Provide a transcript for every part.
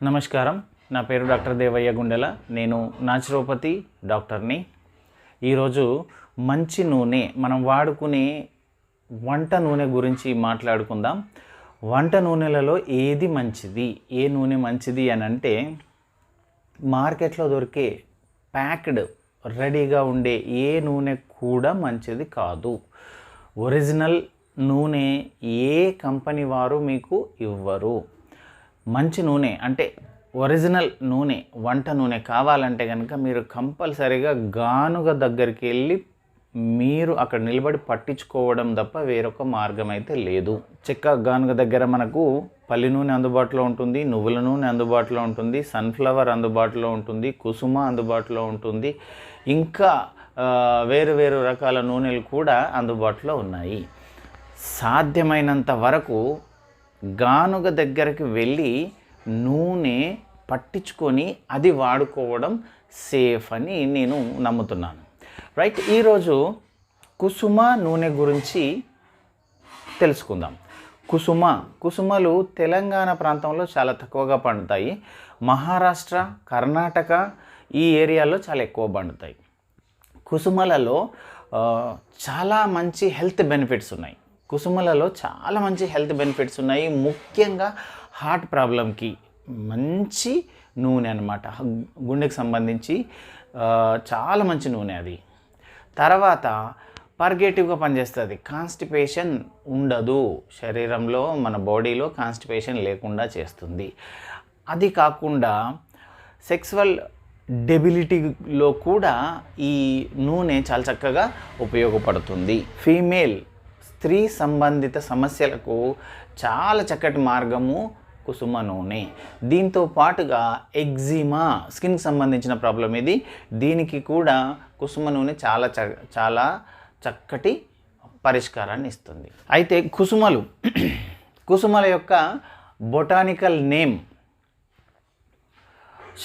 నమస్కారం. నా పేరు డాక్టర్ దేవయ్య గుండెల. నేను నాచురోపతి డాక్టర్ని. ఈరోజు మంచి నూనె, మనం వాడుకునే వంట నూనె గురించి మాట్లాడుకుందాం. వంట నూనెలలో ఏది మంచిది, ఏ నూనె మంచిది అని అంటే, మార్కెట్లో దొరికే ప్యాక్డ్ రెడీగా ఉండే ఏ నూనె కూడా మంచిది కాదు. ఒరిజినల్ నూనె ఏ కంపెనీ వారు మీకు ఇవ్వరు. మంచి నూనె అంటే ఒరిజినల్ నూనె, వంట నూనె కావాలంటే కనుక మీరు కంపల్సరీగా గానుగ దగ్గరికి వెళ్ళి మీరు అక్కడ నిలబడి పట్టించుకోవడం తప్ప వేరొక మార్గం అయితే లేదు. చెక్క గానుగ దగ్గర మనకు పల్లి నూనె అందుబాటులో ఉంటుంది, నువ్వుల నూనె అందుబాటులో ఉంటుంది, సన్ఫ్లవర్ అందుబాటులో ఉంటుంది, కుసుమ అందుబాటులో ఉంటుంది, ఇంకా వేరు వేరు రకాల నూనెలు కూడా అందుబాటులో ఉన్నాయి. సాధ్యమైనంత వరకు గానుగ దగ్గరికి వెళ్ళి నూనె పట్టించుకొని అది వాడుకోవడం సేఫ్ అని నేను నమ్ముతున్నాను. రైట్, ఈరోజు కుసుమ నూనె గురించి తెలుసుకుందాం. కుసుమలు తెలంగాణ ప్రాంతంలో చాలా తక్కువగా పండుతాయి. మహారాష్ట్ర, కర్ణాటక ఈ ఏరియాలో చాలా ఎక్కువ పండుతాయి. కుసుమలలో చాలా మంచి హెల్త్ బెనిఫిట్స్ ఉన్నాయి. ముఖ్యంగా హార్ట్ ప్రాబ్లంకి మంచి నూనె అన్నమాట. గుండెకి సంబంధించి చాలా మంచి నూనె అది. తర్వాత పర్గేటివ్గా పనిచేస్తుంది. కాన్స్టిపేషన్ ఉండదు, శరీరంలో మన బాడీలో కాన్స్టిపేషన్ లేకుండా చేస్తుంది. అది కాకుండా సెక్సువల్ డెబిలిటీలో కూడా ఈ నూనె చాలా చక్కగా ఉపయోగపడుతుంది. స్త్రీ సంబంధిత సమస్యలకు చాలా చక్కటి మార్గము కుసుమ నూనె. దీంతో పాటుగా ఎగ్జిమా, స్కిన్కి సంబంధించిన ప్రాబ్లం ఇది. దీనికి కూడా కుసుమ నూనె చాలా చక్కటి పరిష్కారాన్ని ఇస్తుంది. అయితే కుసుమల యొక్క బొటానికల్ నేమ్,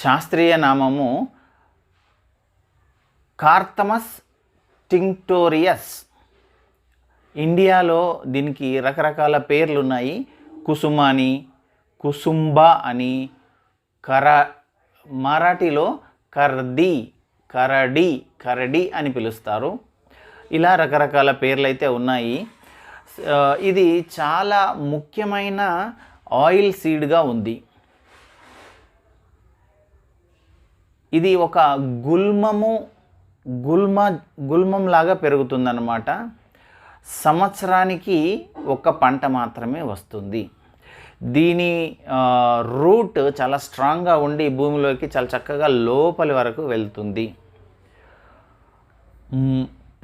శాస్త్రీయ నామము కార్తమస్ టింక్టోరియస్. ఇండియాలో దీనికి రకరకాల పేర్లు ఉన్నాయి. కుసుమాని, కుసుంబా అని, మరాఠీలో కరడి అని పిలుస్తారు. ఇలా రకరకాల పేర్లు అయితే ఉన్నాయి. ఇది చాలా ముఖ్యమైన ఆయిల్ సీడ్గా ఉంది. ఇది ఒక గుల్మం లాగా పెరుగుతుందన్నమాట. సంవత్సరానికి ఒక పంట మాత్రమే వస్తుంది. దీని రూట్ చాలా స్ట్రాంగ్గా ఉండి భూమిలోకి చాలా చక్కగా లోపలి వరకు వెళ్తుంది.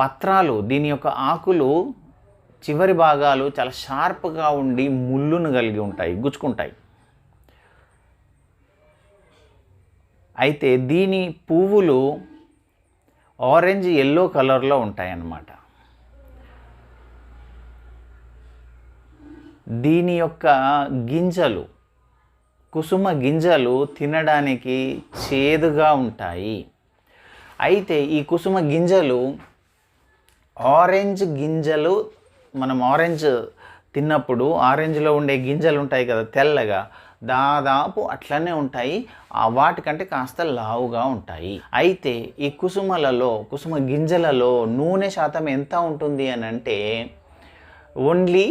పత్రాలు, దీని యొక్క ఆకులు చివరి భాగాలు చాలా షార్ప్గా ఉండి ముళ్ళును కలిగి ఉంటాయి, గుచ్చుకుంటాయి. అయితే దీని పువ్వులు ఆరెంజ్ ఎల్లో కలర్లో ఉంటాయన్నమాట. దీని యొక్క గింజలు, కుసుమ గింజలు తినడానికి చేదుగా ఉంటాయి. అయితే ఈ కుసుమ గింజలు, ఆరెంజ్ గింజలు, మనం ఆరెంజ్ తిన్నప్పుడు ఆరెంజ్లో ఉండే గింజలు ఉంటాయి కదా తెల్లగా, దాదాపు అట్లనే ఉంటాయి. వాటికంటే కాస్త లావుగా ఉంటాయి. అయితే ఈ కుసుమ గింజలలో నూనె శాతం ఎంత ఉంటుంది అని అంటే ఓన్లీ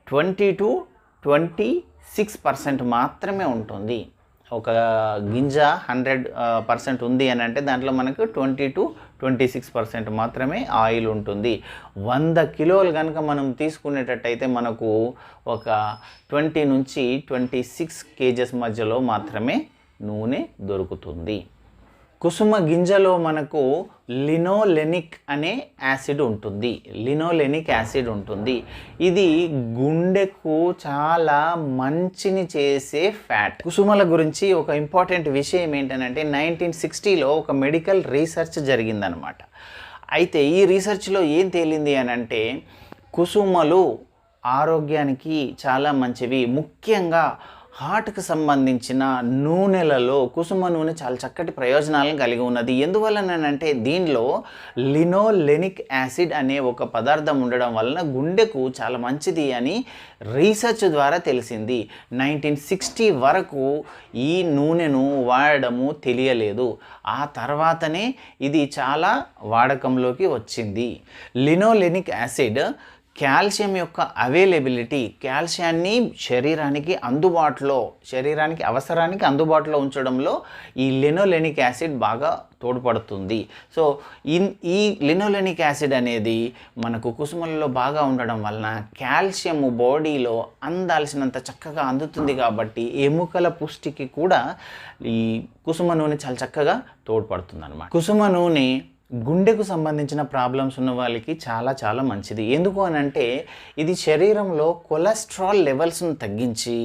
20-26% మాత్రమే ఉంటుంది. ఒక గింజ 100% ఉంది అని అంటే దాంట్లో మనకు 20-26% మాత్రమే ఆయిల్ ఉంటుంది. 100 కిలోలు కనుక మనం తీసుకునేటట్టయితే మనకు ఒక 20-26 kgs మధ్యలో మాత్రమే నూనె దొరుకుతుంది. కుసుమ గింజలో మనకు లినోలెనిక్ యాసిడ్ ఉంటుంది. ఇది గుండెకు చాలా మంచిని చేసే ఫ్యాట్. కుసుమల గురించి ఒక ఇంపార్టెంట్ విషయం ఏంటంటే 1960లో ఒక మెడికల్ రీసెర్చ్ జరిగిందనమాట. అయితే ఈ రీసెర్చ్లో ఏం తేలింది అని అంటే కుసుమలు ఆరోగ్యానికి చాలా మంచివి. ముఖ్యంగా హార్ట్కి సంబంధించిన నూనెలలో కుసుమ నూనె చాలా చక్కటి ప్రయోజనాలను కలిగి ఉన్నది. ఎందువలనంటే దీనిలో లినోలెనిక్ యాసిడ్ అనే ఒక పదార్థం ఉండడం వలన గుండెకు చాలా మంచిది అని రీసెర్చ్ ద్వారా తెలిసింది. 1960 వరకు ఈ నూనెను వాడడము తెలియలేదు. ఆ తర్వాతనే ఇది చాలా వాడకంలోకి వచ్చింది. లినోలెనిక్ యాసిడ్ కాల్షియం యొక్క అవైలబిలిటీ, కాల్షియాన్ని శరీరానికి అవసరానికి అందుబాటులో ఉంచడంలో ఈ లినోలెనిక్ యాసిడ్ బాగా తోడ్పడుతుంది. సో ఈ లినోలెనిక్ యాసిడ్ అనేది మనకు కుసుమలలో బాగా ఉండడం వలన కాల్షియం బాడీలో అందాల్సినంత చక్కగా అందుతుంది. కాబట్టి ఎముకల పుష్టికి కూడా ఈ కుసుమ నూనె చాలా చక్కగా తోడ్పడుతుంది అన్నమాట. కుసుమ నూనె గుండెకు సంబంధించిన ప్రాబ్లమ్స్ ఉన్న వాళ్ళకి చాలా చాలా మంచిది. ఎందుకు అనంటే ఇది శరీరంలో కొలెస్ట్రాల్ లెవెల్స్ను తగ్గించి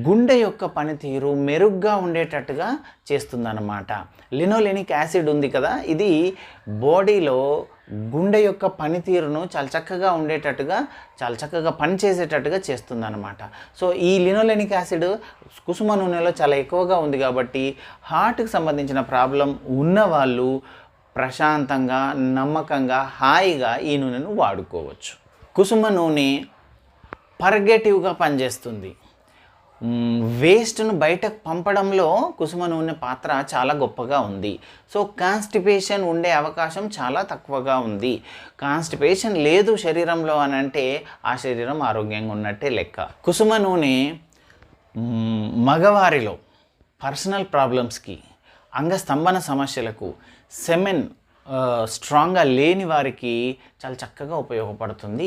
గుండె యొక్క పనితీరు మెరుగ్గా ఉండేటట్టుగా చేస్తుందన్నమాట. లినోలెనిక్ యాసిడ్ ఉంది కదా, ఇది బాడీలో గుండె యొక్క పనితీరును చాలా చక్కగా ఉండేటట్టుగా, చాలా చక్కగా పనిచేసేటట్టుగా చేస్తుందన్నమాట. సో ఈ లినోలెనిక్ యాసిడ్ కుసుమ నూనెలో చాలా ఎక్కువగా ఉంది కాబట్టి హార్ట్కి సంబంధించిన ప్రాబ్లం ఉన్నవాళ్ళు ప్రశాంతంగా, నమ్మకంగా, హాయిగా ఈ నూనెను వాడుకోవచ్చు. కుసుమ నూనె పర్గేటివ్గా పనిచేస్తుంది. వేస్ట్ను బయటకు పంపడంలో కుసుమ నూనె పాత్ర చాలా గొప్పగా ఉంది. సో కాన్స్టిపేషన్ ఉండే అవకాశం చాలా తక్కువగా ఉంది. కాన్స్టిపేషన్ లేదు శరీరంలో అని అంటే ఆ శరీరం ఆరోగ్యంగా ఉన్నట్టే లెక్క. కుసుమ నూనె మగవారిలో పర్సనల్ ప్రాబ్లమ్స్కి, అంగస్తంభన సమస్యలకు, సెమెన్ స్ట్రాంగ్గా లేని వారికి చాలా చక్కగా ఉపయోగపడుతుంది.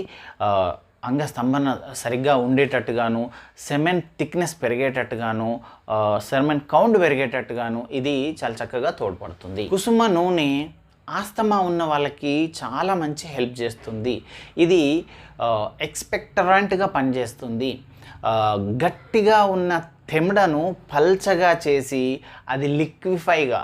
అంగస్తంభన సరిగ్గా ఉండేటట్టుగాను, సెమెన్ థిక్నెస్ పెరిగేటట్టుగాను, సెమెన్ కౌంట్ పెరిగేటట్టుగాను ఇది చాలా చక్కగా తోడ్పడుతుంది. కుసుమ నూనె ఆస్తమా ఉన్న వాళ్ళకి చాలా మంచి హెల్ప్ చేస్తుంది. ఇది ఎక్స్పెక్టరెంట్గా పనిచేస్తుంది. గట్టిగా ఉన్న తెమ్డను పల్చగా చేసి అది లిక్విఫైగా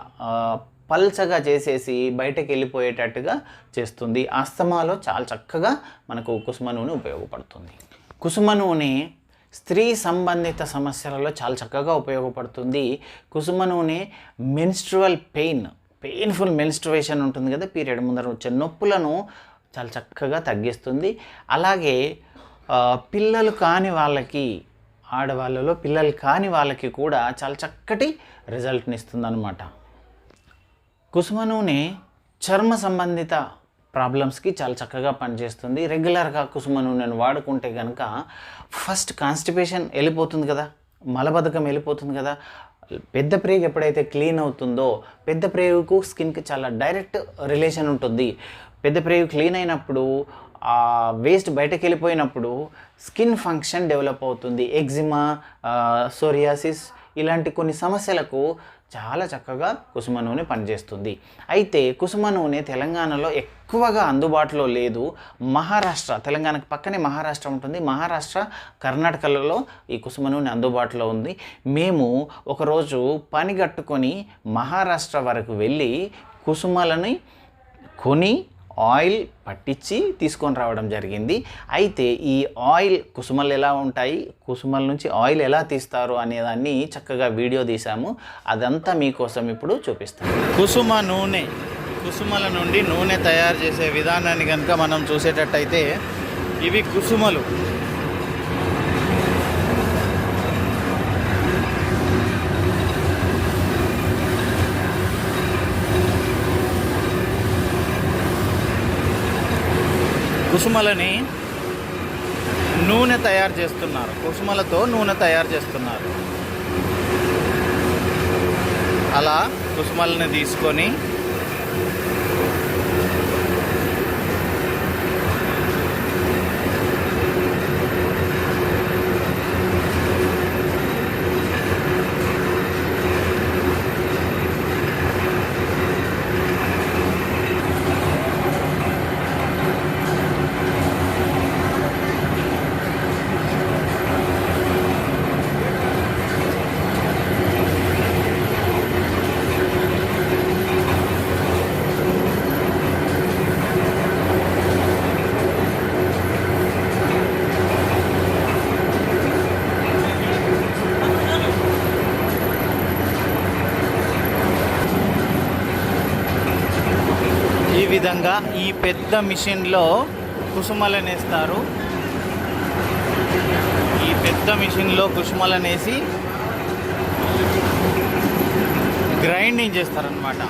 పల్చగా చేసేసి బయటకు వెళ్ళిపోయేటట్టుగా చేస్తుంది. ఆస్తమాలో చాలా చక్కగా మనకు కుసుమ నూనె ఉపయోగపడుతుంది. కుసుమ నూనె స్త్రీ సంబంధిత సమస్యలలో చాలా చక్కగా ఉపయోగపడుతుంది. కుసుమ నూనె మెన్స్ట్రువల్ పెయిన్ఫుల్ మెన్స్ట్రువేషన్ ఉంటుంది కదా, పీరియడ్ ముందర వచ్చే నొప్పులను చాలా చక్కగా తగ్గిస్తుంది. అలాగే పిల్లలు కాని వాళ్ళకి, ఆడవాళ్ళలో పిల్లలు కాని వాళ్ళకి కూడా చాలా చక్కటి రిజల్ట్ని ఇస్తుంది అన్నమాట. కుసుమ నూనె చర్మ సంబంధిత ప్రాబ్లమ్స్కి చాలా చక్కగా పనిచేస్తుంది. రెగ్యులర్గా కుసుమ నూనెను వాడుకుంటే కనుక ఫస్ట్ కాన్స్టిపేషన్ వెళ్ళిపోతుంది కదా, మలబద్ధకం వెళ్ళిపోతుంది కదా. పెద్ద ప్రేగు ఎప్పుడైతే క్లీన్ అవుతుందో, పెద్ద ప్రేగుకు స్కిన్కి చాలా డైరెక్ట్ రిలేషన్ ఉంటుంది. పెద్ద ప్రేగు క్లీన్ అయినప్పుడు ఆ వేస్ట్ బయటకు వెళ్ళిపోయినప్పుడు స్కిన్ ఫంక్షన్ డెవలప్ అవుతుంది. ఎగ్జిమా, సోరియాసిస్ ఇలాంటి కొన్ని సమస్యలకు చాలా చక్కగా కుసుమ నూనె పనిచేస్తుంది. అయితే కుసుమ నూనె తెలంగాణలో ఎక్కువగా అందుబాటులో లేదు. మహారాష్ట్ర, తెలంగాణకు పక్కనే మహారాష్ట్ర ఉంటుంది. మహారాష్ట్ర, కర్ణాటకలలో ఈ కుసుమ నూనె అందుబాటులో ఉంది. మేము ఒకరోజు పని కట్టుకొని మహారాష్ట్ర వరకు వెళ్ళి కుసుమలని కొని ఆయిల్ పట్టించి తీసుకొని రావడం జరిగింది. అయితే ఈ ఆయిల్ కుసుమలు ఎలా ఉంటాయి, కుసుమల నుంచి ఆయిల్ ఎలా తీస్తారు అనేదాన్ని చక్కగా వీడియో తీసాము. అదంతా మీకోసం ఇప్పుడు చూపిస్తాను. కుసుమ నూనె, కుసుమల నుండి నూనె తయారు చేసే విధానాన్ని కనుక మనం చూసేటట్టయితే ఇవి కుసుమలు. కుసుమలని నూనె తయారు చేస్తున్నారు, కుసుమలతో నూనె తయారు చేస్తున్నారు. అలా కుసుమలని తీసుకొని విధంగా ఈ పెద్ద మిషన్లో కుసుమలను వేస్తారు. ఈ పెద్ద మిషన్లో కుసుమలను వేసి గ్రైండింగ్ చేస్తారనమాట.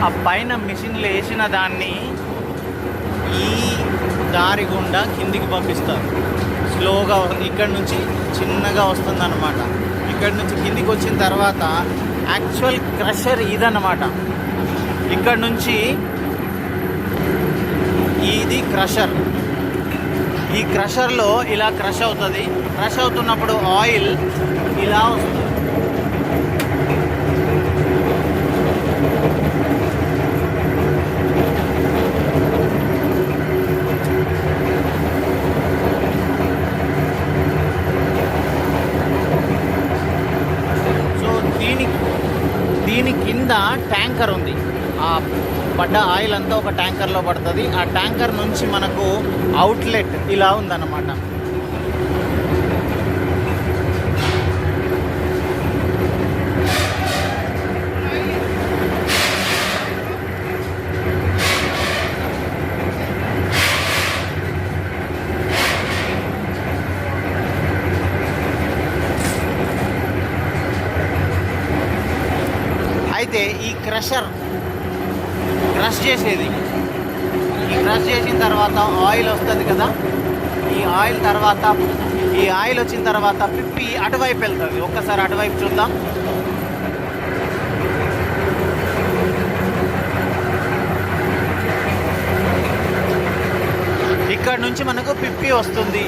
ఆ పైన మిషన్లు వేసిన దాన్ని ఈ దారి గుండా కిందికి పంపిస్తారు. స్లోగా ఇక్కడ నుంచి చిన్నగా వస్తుందన్నమాట. ఇక్కడ నుంచి కిందికి వచ్చిన తర్వాత యాక్చువల్ క్రషర్ ఇదన్నమాట. ఇక్కడ నుంచి ఇది క్రషర్. ఈ క్రషర్లో ఇలా క్రష్ అవుతుంది. క్రష్ అవుతున్నప్పుడు ఆయిల్ ఇలా వస్తుంది. దీని కింద ట్యాంకర్ ఉంది. ఆ పడ్డ ఆయిల్ అంతా ఒక ట్యాంకర్లో పడుతుంది. ఆ ట్యాంకర్ నుంచి మనకు అవుట్లెట్ ఇలా ఉందన్నమాట. అయితే ఈ క్రష్ చేసేది, ఈ క్రష్ చేసిన తర్వాత ఆయిల్ వస్తుంది కదా. ఈ ఆయిల్ వచ్చిన తర్వాత పిప్పి అటువైపు వెళ్తుంది. ఒక్కసారి అటువైపు చూద్దాం. ఇక్కడ నుంచి మనకు పిప్పి వస్తుంది.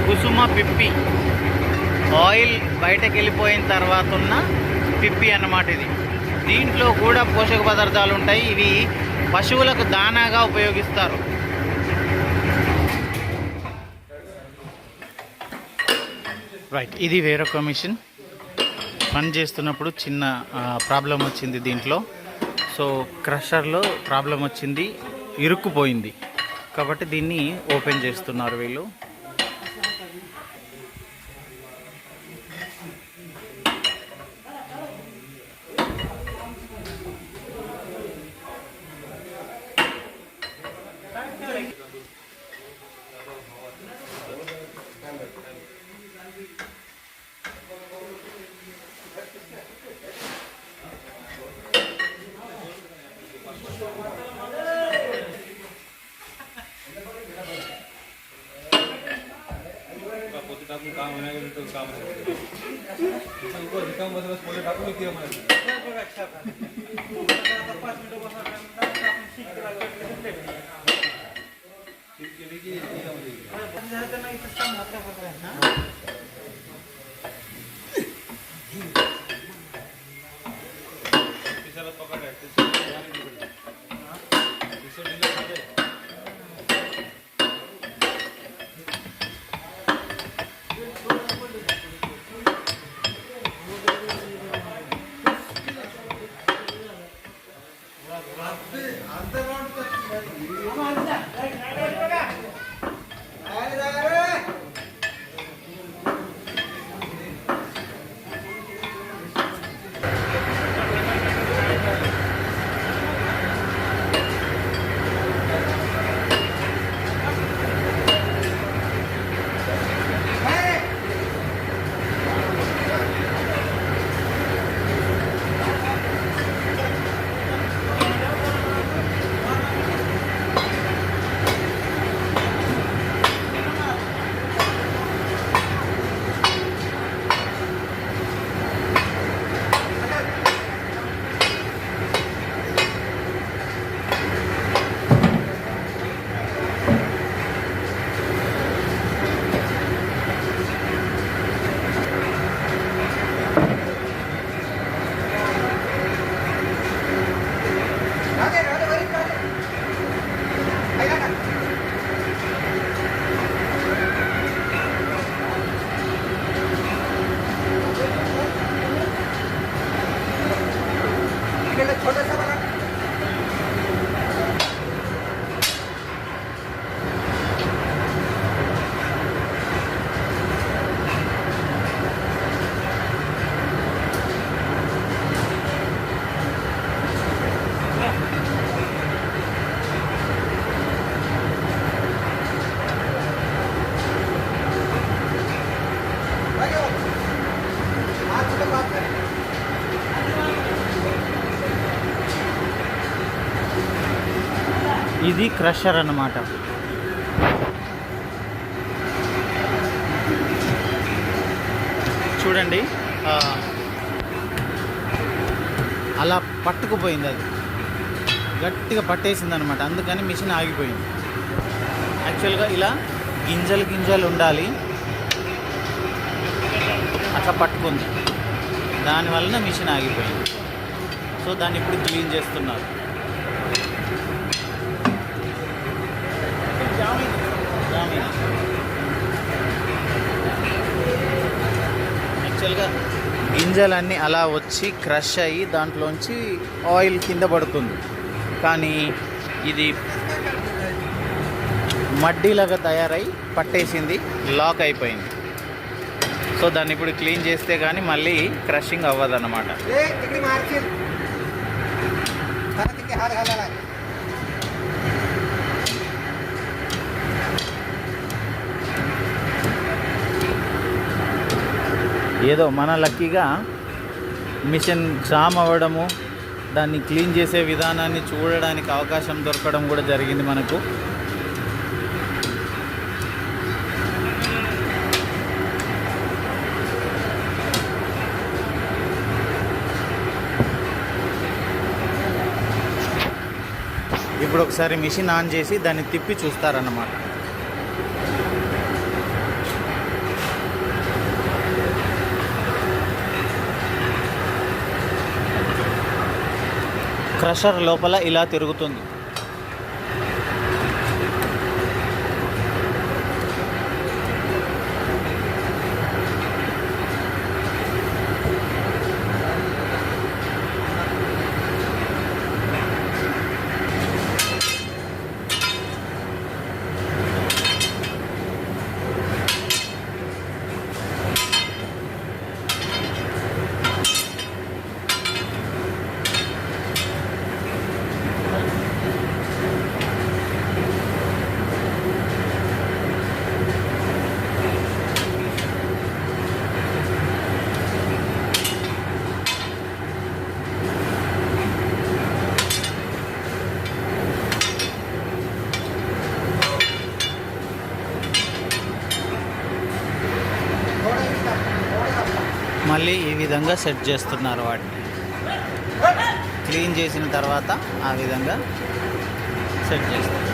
కుసుమ పిప్పి ఆయిల్ బయటకు వెళ్ళిపోయిన తర్వాత ఉన్న పిప్పి అన్నమాట ఇది. దీంట్లో కూడా పోషక పదార్థాలు ఉంటాయి. ఇవి పశువులకు దానాగా ఉపయోగిస్తారు. రైట్, ఇది వేరొక మిషన్. పని చేస్తున్నప్పుడు చిన్న ప్రాబ్లం వచ్చింది దీంట్లో. సో క్రషర్లో ప్రాబ్లం వచ్చింది, ఇరుక్కుపోయింది. కాబట్టి దీన్ని ఓపెన్ చేస్తున్నారు వీళ్ళు. काम होण्याकडे तो काम रिकाम बसला पोले टाकून किती म्हणायचं ఇది క్రషర్ అన్నమాట. చూడండి అలా పట్టుకుపోయింది, అది గట్టిగా పట్టేసింది అనమాట. అందుకని మిషన్ ఆగిపోయింది. యాక్చువల్గా ఇలా గింజలు గింజలు ఉండాలి, అట్లా పట్టుకుంది, దానివలన మిషన్ ఆగిపోయింది. సో దాన్ని ఇప్పుడు క్లీన్ చేస్తున్నారు. యాక్చువల్గా గింజలన్నీ అలా వచ్చి క్రష్ అయ్యి దాంట్లోంచి ఆయిల్ కింద పడుతుంది. కానీ ఇది మడ్డీలాగా తయారై పట్టేసింది, లాక్ అయిపోయింది. సో దాన్ని ఇప్పుడు క్లీన్ చేస్తే కానీ మళ్ళీ క్రషింగ్ అవ్వదన్నమాట. ఏదో మన లక్కీగా మిషన్ జామ్ అవ్వడము, దాన్ని క్లీన్ చేసే విధానాన్ని చూడడానికి అవకాశం దొరకడం కూడా జరిగింది మనకు. ఇప్పుడు ఒకసారి మిషన్ ఆన్ చేసి దాన్ని తిప్పి చూస్తారన్నమాట. క్రషర్ లోపల ఇలా తిరుగుతుంది. మళ్ళీ ఈ విధంగా సెట్ చేస్తున్నారు వాటిని. క్లీన్ చేసిన తర్వాత ఆ విధంగా సెట్ చేస్తారు.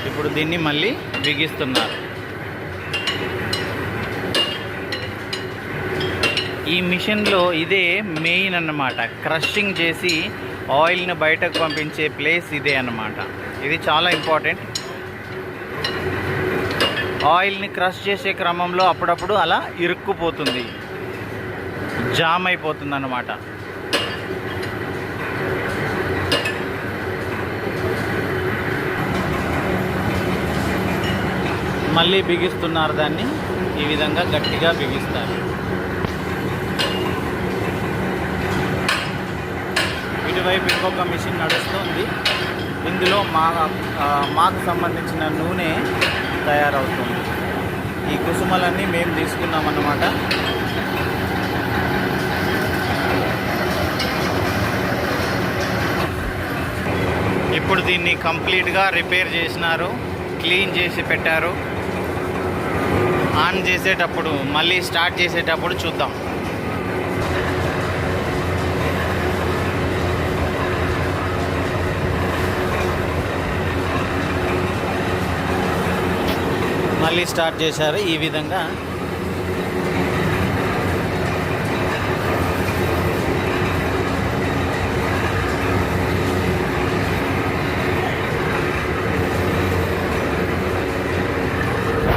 ఇప్పుడు దీన్ని మళ్ళీ బిగిస్తున్నారు. ఈ మిషన్లో ఇదే మెయిన్ అన్నమాట. క్రషింగ్ చేసి ఆయిల్ని బయటకు పంపించే ప్లేస్ ఇదే అన్నమాట. ఇది చాలా ఇంపార్టెంట్. ఆయిల్ని క్రష్ చేసే క్రమంలో అప్పుడప్పుడు అలా ఇరుక్కుపోతుంది, జామ్ అయిపోతుంది అన్నమాట. మళ్ళీ బిగిస్తున్నారు దాన్ని. ఈ విధంగా గట్టిగా బిగిస్తారు. ఇటువైపు ఇంకొక మిషన్ నడుస్తుంది. ఇందులో మాకు సంబంధించిన నూనె తయారవుతుంది. ఈ కుసుమలన్నీ మేము తీసుకున్నామన్నమాట. ఇప్పుడు దీన్ని కంప్లీట్గా రిపేర్ చేసినారు, క్లీన్ చేసి పెట్టారు. ఆన్ చేసేటప్పుడు మళ్ళీ స్టార్ట్ చేసేటప్పుడు చూద్దాం. మళ్ళీ స్టార్ట్ చేశారు. ఈ విధంగా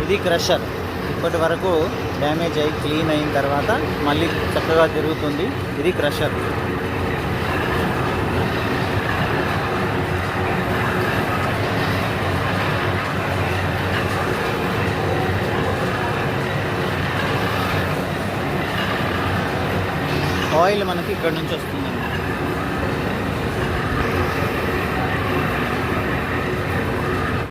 ఇది క్రషర్. ఇప్పటి వరకు డ్యామేజ్ అయ్యి క్లీన్ అయిన తర్వాత మళ్ళీ చక్కగా తిరుగుతుంది. ఇది క్రషర్. ఆయిల్ మనకి ఇక్కడ నుంచి వస్తుంది.